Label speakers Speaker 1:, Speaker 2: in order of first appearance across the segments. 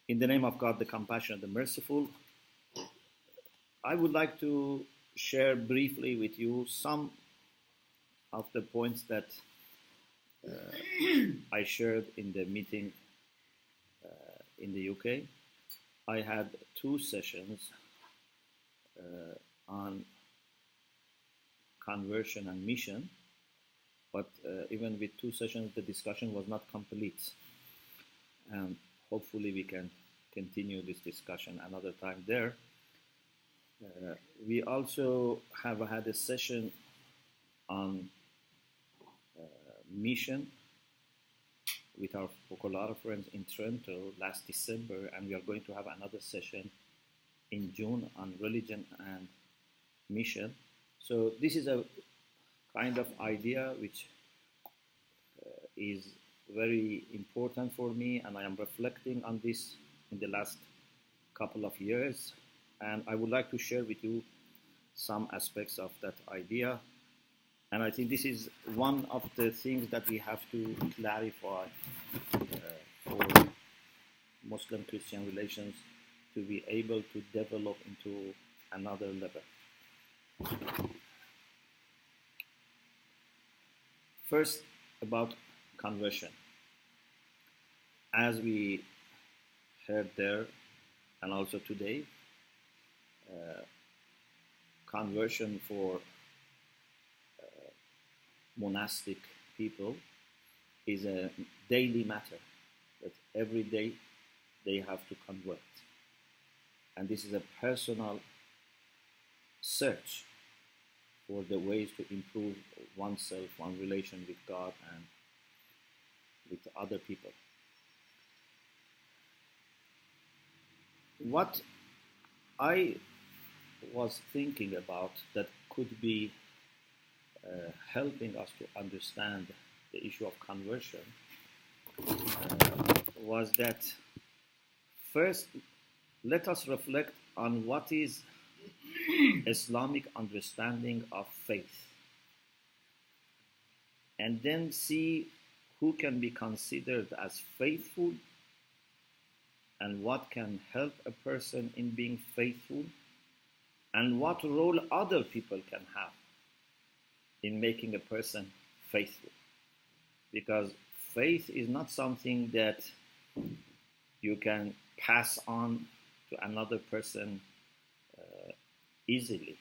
Speaker 1: In the name of God, the compassionate, the merciful, I would like to share briefly with you some of the points that I shared in the meeting in the UK. I had 2 sessions on conversion and mission, but even with 2 sessions, the discussion was not complete. And hopefully we can continue this discussion another time there. We also have had a session on mission with our Focolare friends in Trento last December, and we are going to have another session in June on religion and mission. So this is a kind of idea which is very important for me, and I am reflecting on this in the last couple of years, and I would like to share with you some aspects of that idea. And I think this is one of the things that we have to clarify for Muslim-Christian relations to be able to develop into another level. First, about conversion. As we heard there, and also today, conversion for monastic people is a daily matter, that every day they have to convert. And this is a personal search for the ways to improve oneself, one's relation with God and with other people. What I was thinking about that could be helping us to understand the issue of conversion was that first, let us reflect on what is Islamic understanding of faith, and then see who can be considered as faithful and what can help a person in being faithful, and what role other people can have in making a person faithful. Because faith is not something that you can pass on to another person easily.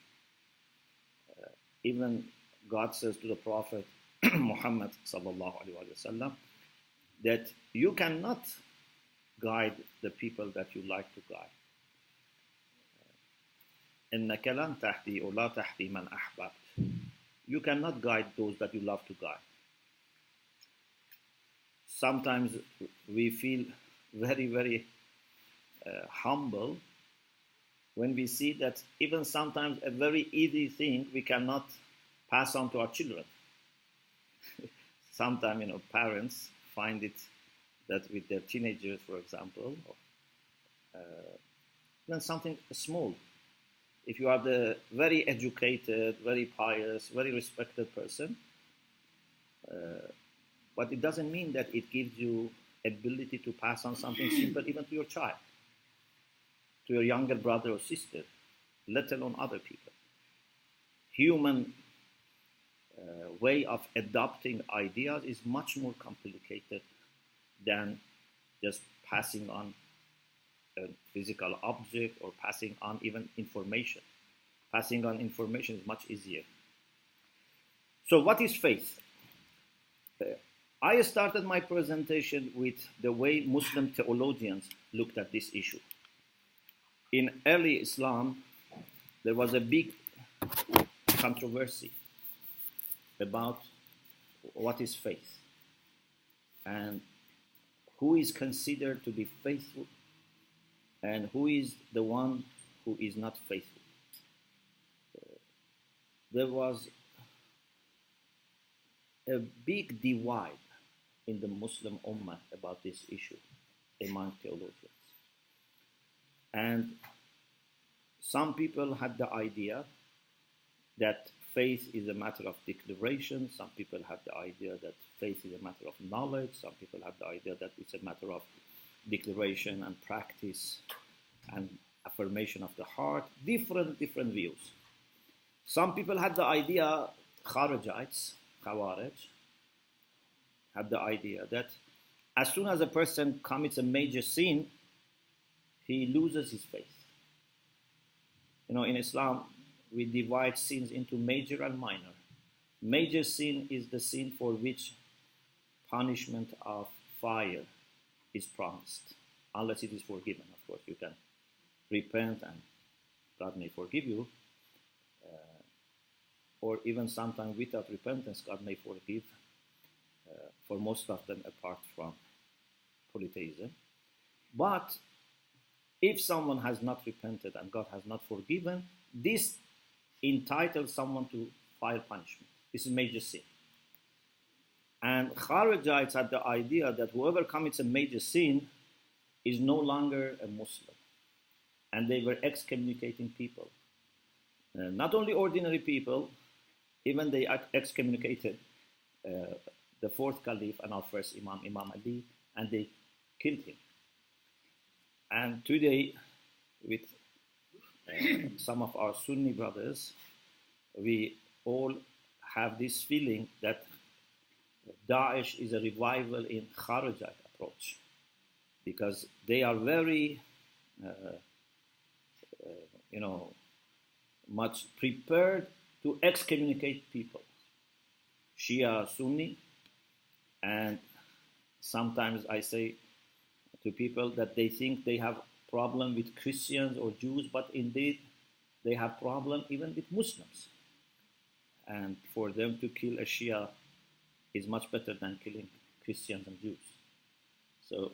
Speaker 1: Even God says to the Prophet Muhammad sallallahu alaihi wasallam that you cannot guide the people that you like to guide. إِنَّكَ لَن تَهْدِي أَوْ لَا تَهْدِي مَنْ أَحْبَبْتَ. You cannot guide those that you love to guide. Sometimes we feel very, very humble when we see that even sometimes a very easy thing we cannot pass on to our children. Sometimes, parents find it that with their teenagers, for example, even something small. If you are the very educated, very pious, very respected person, but it doesn't mean that it gives you ability to pass on something simple even to your child, to your younger brother or sister, let alone other people. Human way of adopting ideas is much more complicated than just passing on a physical object or passing on even information. Passing on information is much easier. So what is faith? I started my presentation with the way Muslim theologians looked at this issue. In early Islam, there was a big controversy about what is faith and who is considered to be faithful and who is the one who is not faithful. There was a big divide in the Muslim Ummah about this issue among theologians. And some people had the idea that faith is a matter of declaration. Some people have the idea that faith is a matter of knowledge. Some people have the idea that it's a matter of declaration and practice and affirmation of the heart, different views. Some people had the idea, Kharijites, Khawarij, had the idea that as soon as a person commits a major sin, he loses his faith. You know, in Islam, we divide sins into major and minor. Major sin is the sin for which punishment of fire is promised, unless it is forgiven. Of course, you can repent and God may forgive you, or even sometimes without repentance, God may forgive, for most of them apart from polytheism. But if someone has not repented and God has not forgiven, this entitles someone to fire punishment. This is major sin. And Kharijites had the idea that whoever commits a major sin is no longer a Muslim. And they were excommunicating people. Not only ordinary people, even they excommunicated the fourth caliph and our first Imam, Imam Ali, and they killed him. And today, with some of our Sunni brothers, we all have this feeling that Daesh is a revival in Kharijite approach, because they are very, much prepared to excommunicate people, Shia, Sunni, and sometimes I say to people that they think they have problem with Christians or Jews, but indeed they have problem even with Muslims. And for them to kill a Shia is much better than killing Christians and Jews. So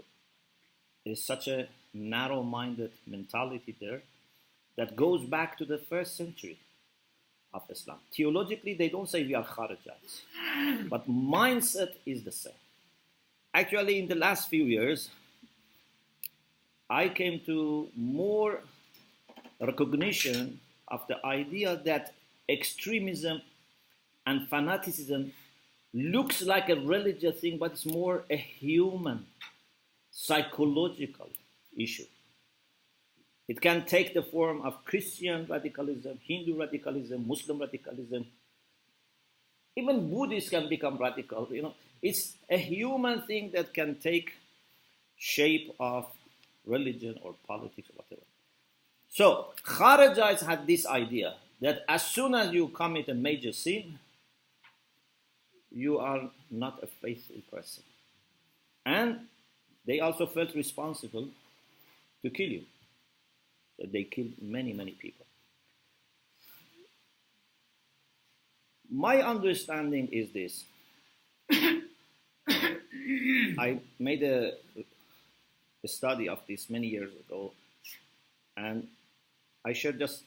Speaker 1: there's such a narrow-minded mentality there that goes back to the first century of Islam. Theologically, they don't say we are Kharijites, but mindset is the same. Actually, in the last few years, I came to more recognition of the idea that extremism and fanaticism looks like a religious thing, but it's more a human, psychological issue. It can take the form of Christian radicalism, Hindu radicalism, Muslim radicalism. Even Buddhists can become radical. It's a human thing that can take shape of religion or politics or whatever. So Kharijites had this idea that as soon as you commit a major sin, you are not a faithful person. And they also felt responsible to kill you. So they killed many people. My understanding is this. I made a study of this many years ago, and I shared just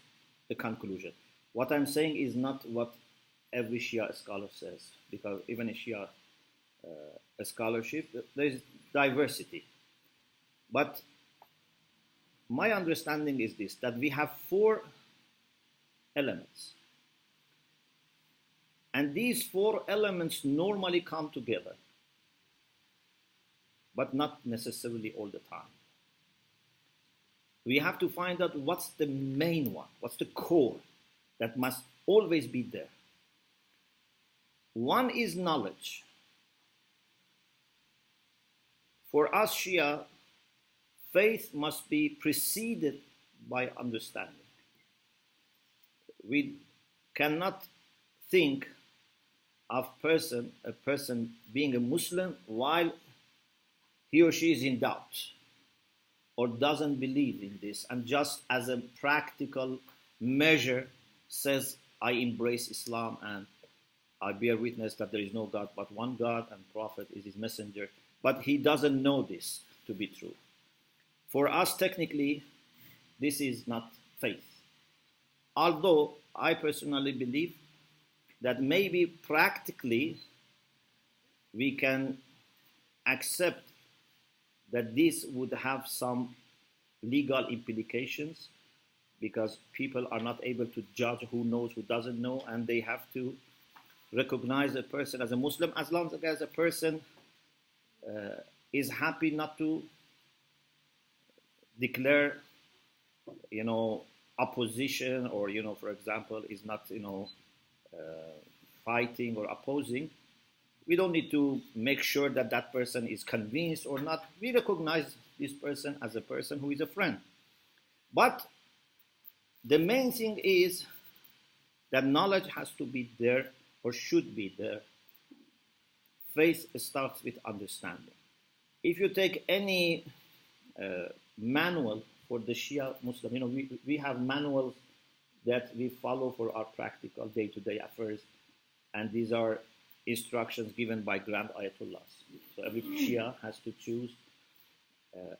Speaker 1: the conclusion. What I'm saying is not what every Shia scholar says, because even in Shia scholarship, there is diversity. But my understanding is this, that we have 4 elements. And these 4 elements normally come together, but not necessarily all the time. We have to find out what's the main one, what's the core that must always be there. One is knowledge. For us Shia, faith must be preceded by understanding. We cannot think of a person being a Muslim while he or she is in doubt or doesn't believe in this, and just as a practical measure says, I embrace Islam and I bear witness that there is no God but one God and Prophet is his messenger, but he doesn't know this to be true. For us, technically, this is not faith. Although I personally believe that maybe practically we can accept that this would have some legal implications, because people are not able to judge who knows, who doesn't know, and they have to recognize a person as a Muslim as long as a person is happy not to declare, opposition, or, for example, is not, fighting or opposing, we don't need to make sure that that person is convinced or not. We recognize this person as a person who is a friend. But the main thing is that knowledge has to be there, or should be there. Faith starts with understanding. If you take any manual for the Shia Muslim, we have manuals that we follow for our practical day-to-day affairs, and these are instructions given by Grand Ayatollahs. So every Shia has to choose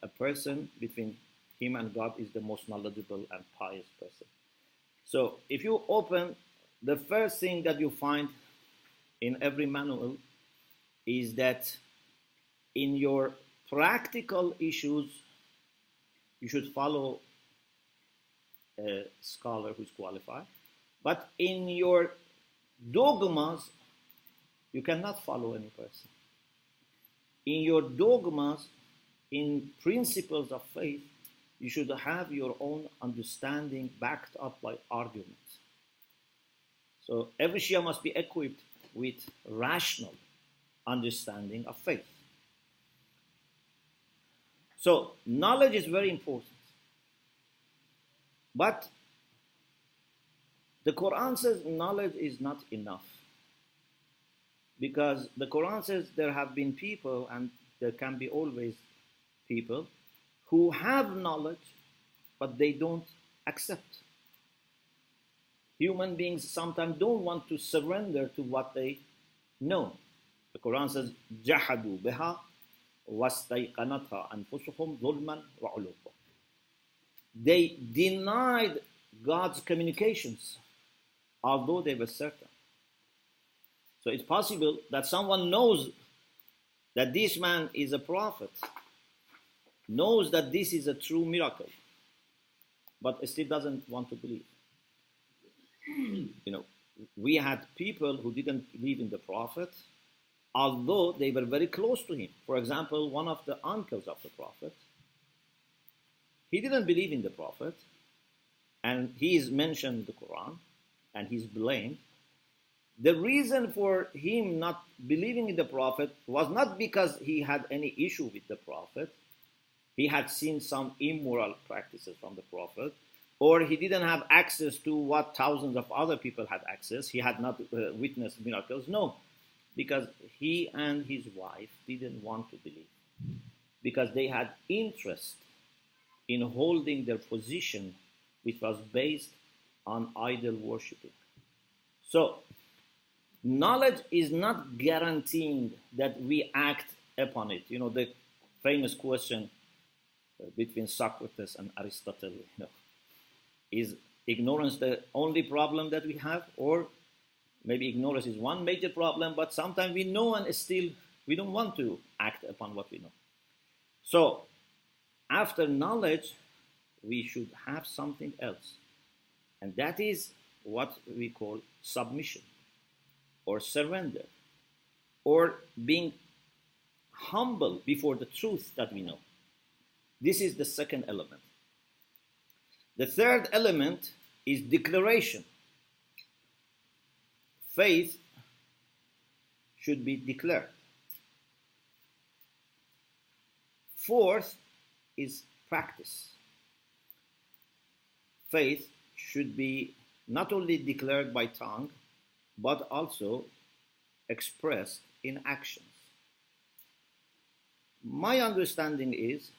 Speaker 1: a person between him and God is the most knowledgeable and pious person. So if you open, the first thing that you find in every manual is that in your practical issues, you should follow a scholar who's qualified. But in your dogmas, you cannot follow any person. In your dogmas, in principles of faith, you should have your own understanding backed up by arguments. So every Shia must be equipped with rational understanding of faith. So knowledge is very important. But the Quran says knowledge is not enough. Because the Quran says there have been people, and there can be always people, who have knowledge, but they don't accept. Human beings sometimes don't want to surrender to what they know. The Quran says, جَحَدُوا بِهَا وَاسْتَيْقَنَتْهَا أَنفُسُهُمْ ظُلْمًا وَعُلُوًّا. They denied God's communications, although they were certain. So it's possible that someone knows that this man is a prophet, knows that this is a true miracle, but still doesn't want to believe. We had people who didn't believe in the prophet, although they were very close to him. For example, one of the uncles of the prophet, he didn't believe in the prophet, and he is mentioned in the Quran, and he's blamed. The reason for him not believing in the prophet was not because he had any issue with the prophet. He had seen some immoral practices from the prophet, or he didn't have access to what thousands of other people had access. He had not witnessed miracles. No, because he and his wife didn't want to believe, because they had interest in holding their position, which was based on idol worshiping. So, knowledge is not guaranteeing that we act upon it. The famous question between Socrates and Aristotle, is ignorance the only problem that we have? Or maybe ignorance is one major problem, but sometimes we know and still we don't want to act upon what we know. So, after knowledge, we should have something else. And that is what we call submission, or surrender, or being humble before the truth that we know. This is the second element. The third element is declaration. Faith should be declared. Fourth is practice. Faith should be not only declared by tongue, but also expressed in actions. My understanding is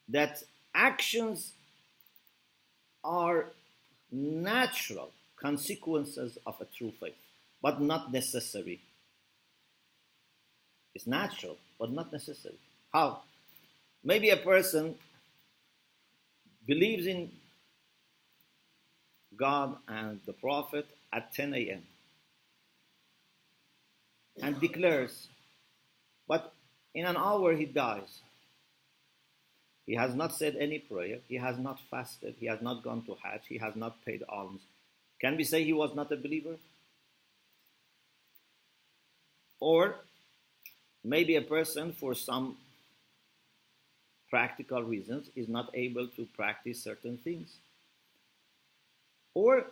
Speaker 1: that actions are natural consequences of a true faith, but not necessary. It's natural, but not necessary. How? Maybe a person believes in God and the Prophet at 10 a.m. and declares, but in an hour he dies. He has not said any prayer, he has not fasted, he has not gone to Hajj, he has not paid alms. Can we say he was not a believer? Or maybe a person, for some practical reasons, is not able to practice certain things. Or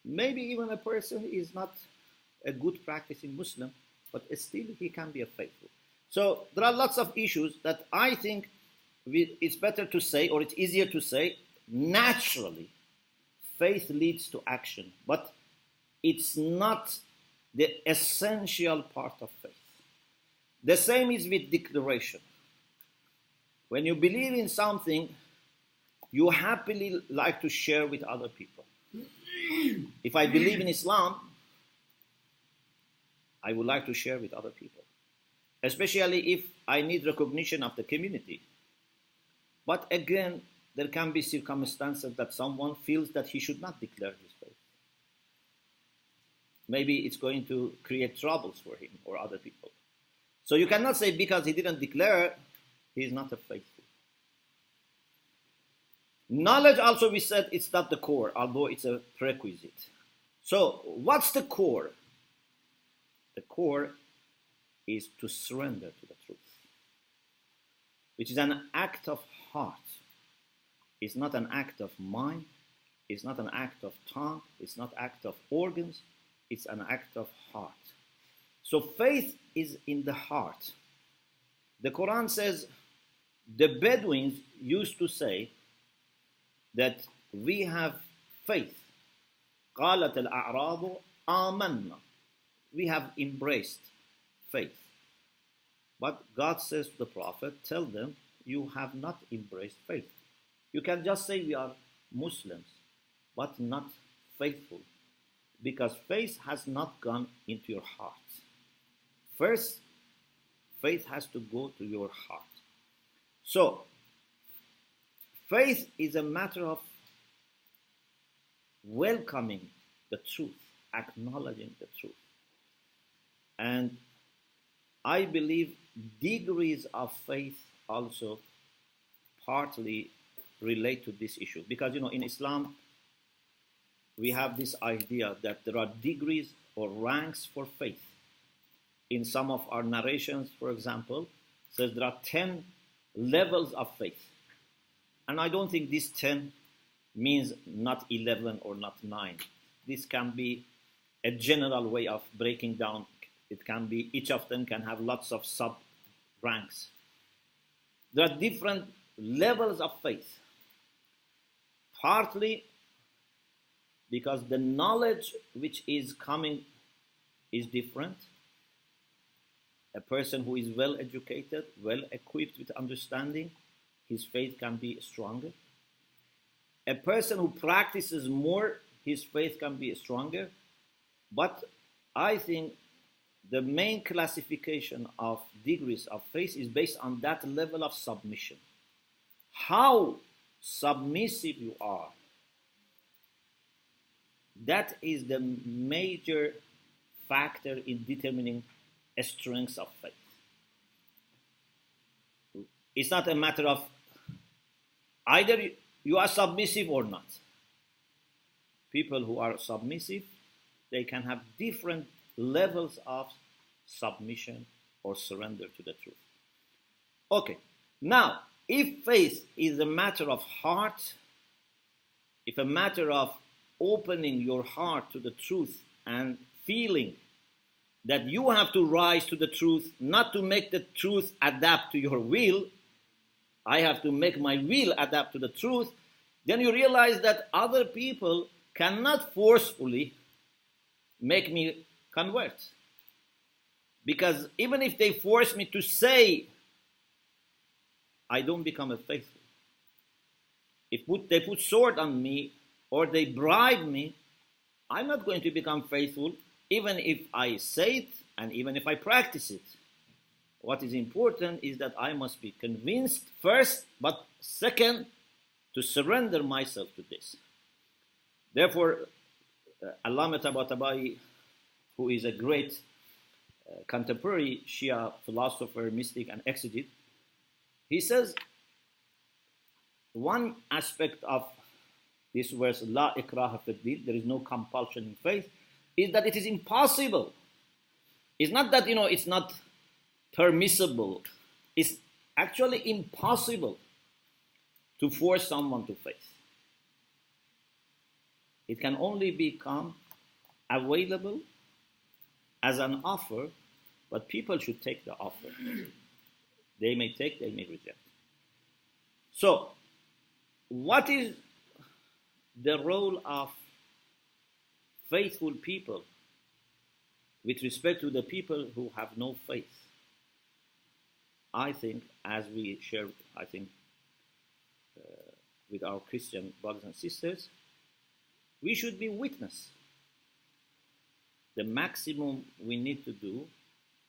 Speaker 1: maybe even a person is not a good practicing Muslim, but still he can be a faithful. So there are lots of issues that I think it's better to say, or it's easier to say, naturally, faith leads to action, but it's not the essential part of faith. The same is with declaration. When you believe in something, you happily like to share with other people. If I believe in Islam, I would like to share with other people, especially if I need recognition of the community. But again, there can be circumstances that someone feels that he should not declare his faith. Maybe it's going to create troubles for him or other people. So you cannot say because he didn't declare, he is not a faithful. Knowledge also, we said, it's not the core, although it's a prerequisite. So what's the core? The core is to surrender to the truth, which is an act of heart. It's not an act of mind. It's not an act of tongue. It's not an act of organs. It's an act of heart. So faith is in the heart. The Quran says the Bedouins used to say that we have faith. قالت الأعراب آمنا. We have embraced faith. But God says to the Prophet, tell them, you have not embraced faith. You can just say we are Muslims, but not faithful, because faith has not gone into your heart. First, faith has to go to your heart. So, faith is a matter of welcoming the truth, acknowledging the truth. And I believe degrees of faith also partly relate to this issue. Because, in Islam, we have this idea that there are degrees or ranks for faith. In some of our narrations, for example, says there are 10 levels of faith. And I don't think this 10 means not 11 or not 9. This can be a general way of breaking down. It can be, each of them can have lots of sub-ranks. There are different levels of faith. Partly because the knowledge which is coming is different. A person who is well educated, well equipped with understanding, his faith can be stronger. A person who practices more, his faith can be stronger. But I think the main classification of degrees of faith is based on that level of submission. How submissive you are, that is the major factor in determining a strength of faith. It's not a matter of either you are submissive or not. People who are submissive, they can have different levels of submission or surrender to the truth. Okay, now, if faith is a matter of heart, if a matter of opening your heart to the truth and feeling that you have to rise to the truth, not to make the truth adapt to your will, I have to make my will adapt to the truth, then you realize that other people cannot forcefully make me convert. Because even if they force me to say, I don't become a faithful. If they put sword on me or they bribe me, I'm not going to become faithful even if I say it and even if I practice it. What is important is that I must be convinced first, but second, to surrender myself to this. Therefore, Allama Tabatabai, who is a great contemporary Shia philosopher, mystic, and exegete, he says one aspect of this verse, La ikraha fid din, there is no compulsion in faith, is that it is impossible. It's not that, it's not permissible. It's actually impossible to force someone to faith. It can only become available as an offer, but people should take the offer. They may take, they may reject. So, what is the role of faithful people with respect to the people who have no faith? I think, as we shared, with our Christian brothers and sisters, we should be witness. The maximum we need to do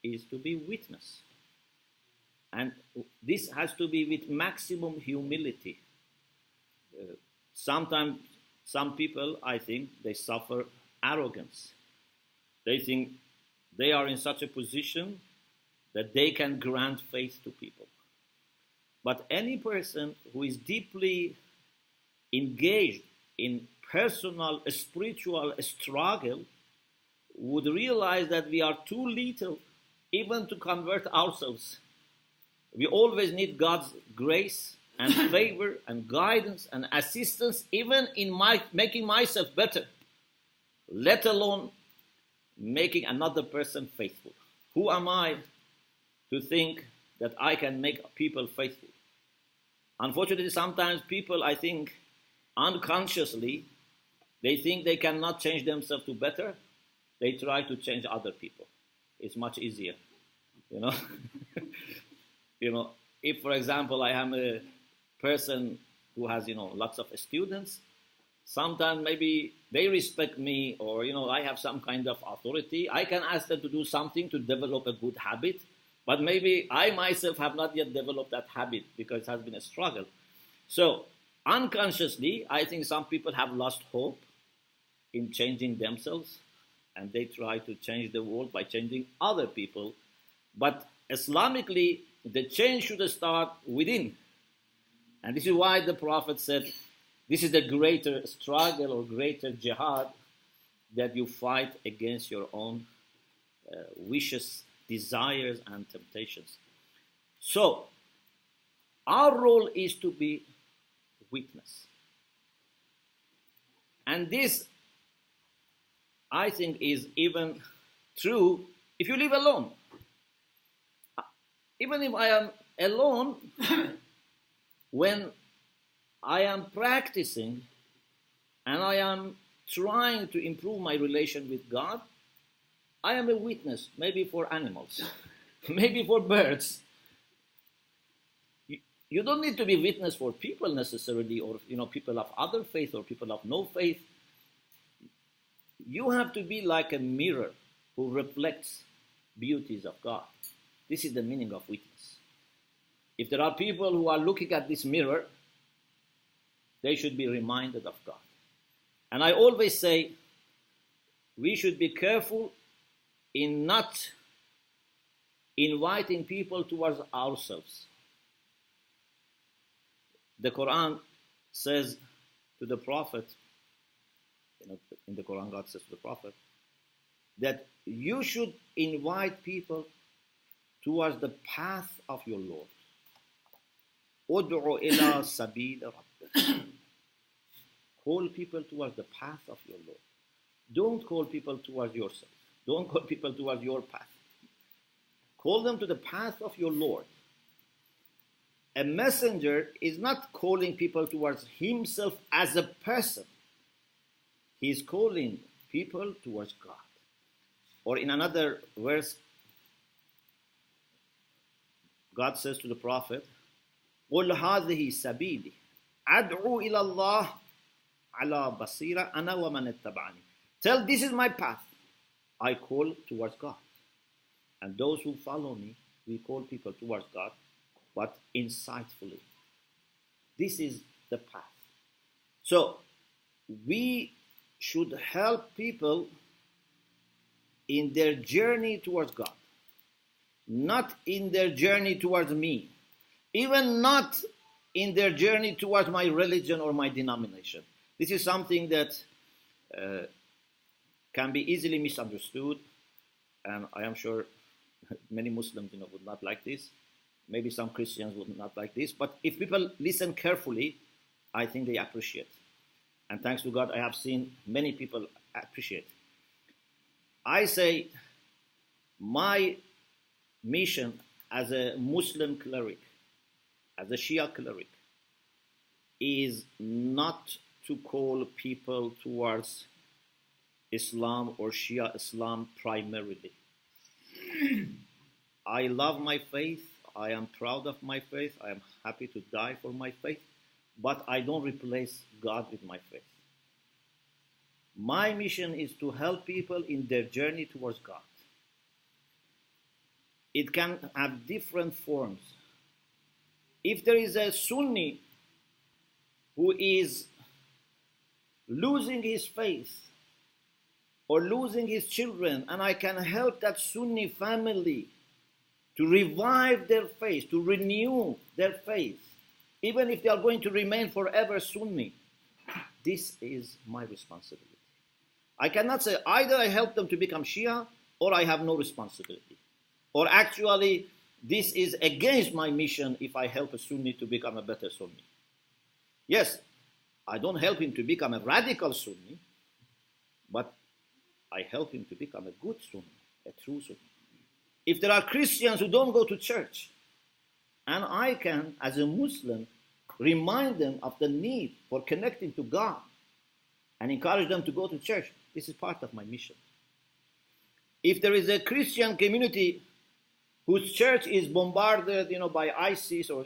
Speaker 1: is to be witness. And this has to be with maximum humility. Sometimes some people, I think, they suffer arrogance. They think they are in such a position that they can grant faith to people. But any person who is deeply engaged in personal spiritual struggle would realize that we are too little even to convert ourselves. We always need God's grace and favor and guidance and assistance, even in making myself better, let alone making another person faithful. Who am I to think that I can make people faithful? Unfortunately, sometimes people, I think, unconsciously, they think they cannot change themselves to better. They try to change other people. It's much easier, you know. If, for example, I am a person who has, lots of students, sometimes maybe they respect me, or, I have some kind of authority. I can ask them to do something to develop a good habit, but maybe I myself have not yet developed that habit because it has been a struggle. So, unconsciously, I think some people have lost hope in changing themselves, and they try to change the world by changing other people. But Islamically, the change should start within. And this is why the Prophet said, this is the greater struggle or greater jihad, that you fight against your own wishes, desires, and temptations. So, our role is to be witness. And this, I think, is even true if you live alone. Even if I am alone, when I am practicing and I am trying to improve my relation with God, I am a witness, maybe for animals, maybe for birds. You don't need to be witness for people necessarily, or people of other faith or people of no faith. You have to be like a mirror who reflects beauties of God. This is the meaning of witness. If there are people who are looking at this mirror, they should be reminded of God. And I always say, we should be careful in not inviting people towards ourselves. The Quran says to the Prophet, in the Quran God says to the Prophet, that you should invite people towards the path of your Lord. Ud'u ila sabil rabbik. Call people towards the path of your Lord. Don't call people towards yourself. Don't call people towards your path. Call them to the path of your Lord. A messenger is not calling people towards himself as a person. He is calling people towards God. Or in another verse, God says to the Prophet, قُلْ هَذِهِ سَبِيلِي أَدْعُو إِلَى اللَّهِ عَلَى بَصِيرَةٍ أَنَا وَمَنِ اتَّبَعَنِي. Tell, this is my path. I call towards God. And those who follow me, we call people towards God, but insightfully. This is the path. So, we should help people in their journey towards God, not in their journey towards me, even not in their journey towards my religion or my denomination. This is something that can be easily misunderstood, and I am sure many Muslims would not like this. Maybe some Christians would not like this, but if people listen carefully, I think they appreciate. And thanks to God, I have seen many people appreciate. I say my mission as a Muslim cleric, as a Shia cleric, is not to call people towards Islam or Shia Islam primarily. I love my faith. I am proud of my faith. I am happy to die for my faith. But I don't replace God with my faith. My mission is to help people in their journey towards God. It can have different forms. If there is a Sunni who is losing his faith or losing his children, and I can help that Sunni family to revive their faith, to renew their faith, even if they are going to remain forever Sunni, this is my responsibility. I cannot say either I help them to become Shia or I have no responsibility. Or actually, this is against my mission if I help a Sunni to become a better Sunni. Yes, I don't help him to become a radical Sunni, but I help him to become a good Sunni, a true Sunni. If there are Christians who don't go to church, and I can, as a Muslim, remind them of the need for connecting to God and encourage them to go to church, this is part of my mission. If there is a Christian community whose church is bombarded, by ISIS or,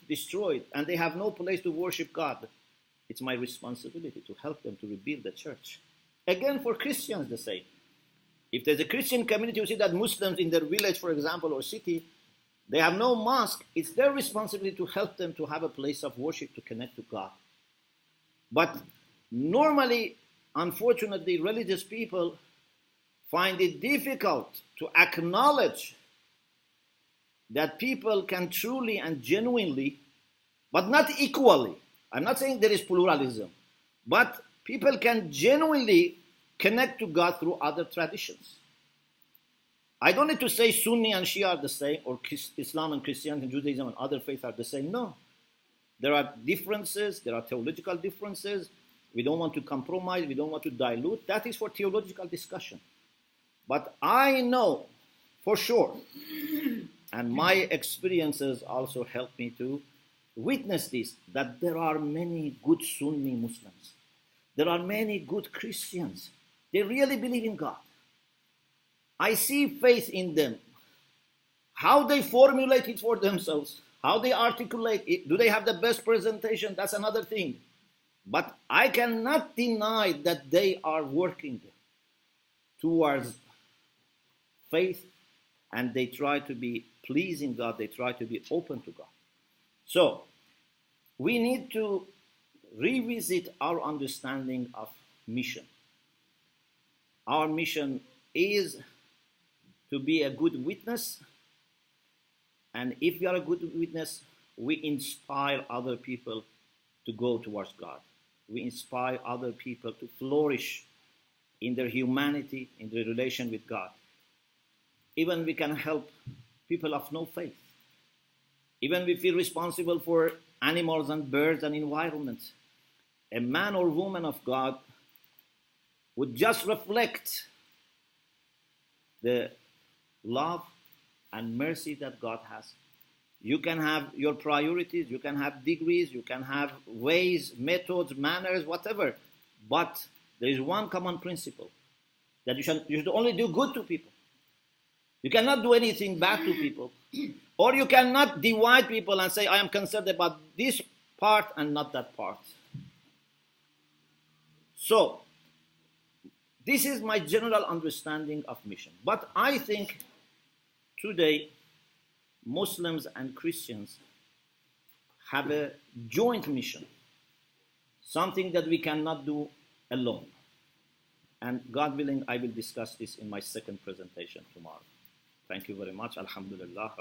Speaker 1: destroyed, and they have no place to worship God, it's my responsibility to help them to rebuild the church. Again, for Christians, the same. If there's a Christian community who see that Muslims in their village, for example, or city, they have no mosque, it's their responsibility to help them to have a place of worship to connect to God. But normally, unfortunately, religious people find it difficult to acknowledge that people can truly and genuinely, but not equally, I'm not saying there is pluralism, but people can genuinely connect to God through other traditions. I don't need to say Sunni and Shia are the same, or Islam and Christianity and Judaism and other faiths are the same. No. There are differences, there are theological differences. We don't want to compromise, we don't want to dilute. That is for theological discussion. But I know for sure, and my experiences also help me to witness this, that there are many good Sunni Muslims. There are many good Christians. They really believe in God. I see faith in them. How they formulate it for themselves, how they articulate it, do they have the best presentation? That's another thing. But I cannot deny that they are working towards faith, and they try to be pleasing God, they try to be open to God. So, we need to revisit our understanding of mission. Our mission is to be a good witness, and if we are a good witness, we inspire other people to go towards God. We inspire other people to flourish in their humanity, in their relation with God. Even we can help people of no faith. Even we feel responsible for animals and birds and environment. A man or woman of God would just reflect the love and mercy that God has. You can have your priorities, you can have degrees, you can have ways, methods, manners, whatever. But there is one common principle, that you should only do good to people. You cannot do anything bad to people. Or you cannot divide people and say, I am concerned about this part and not that part. So, this is my general understanding of mission. But I think today, Muslims and Christians have a joint mission, something that we cannot do alone. And God willing, I will discuss this in my second presentation tomorrow. Thank you very much. Alhamdulillah.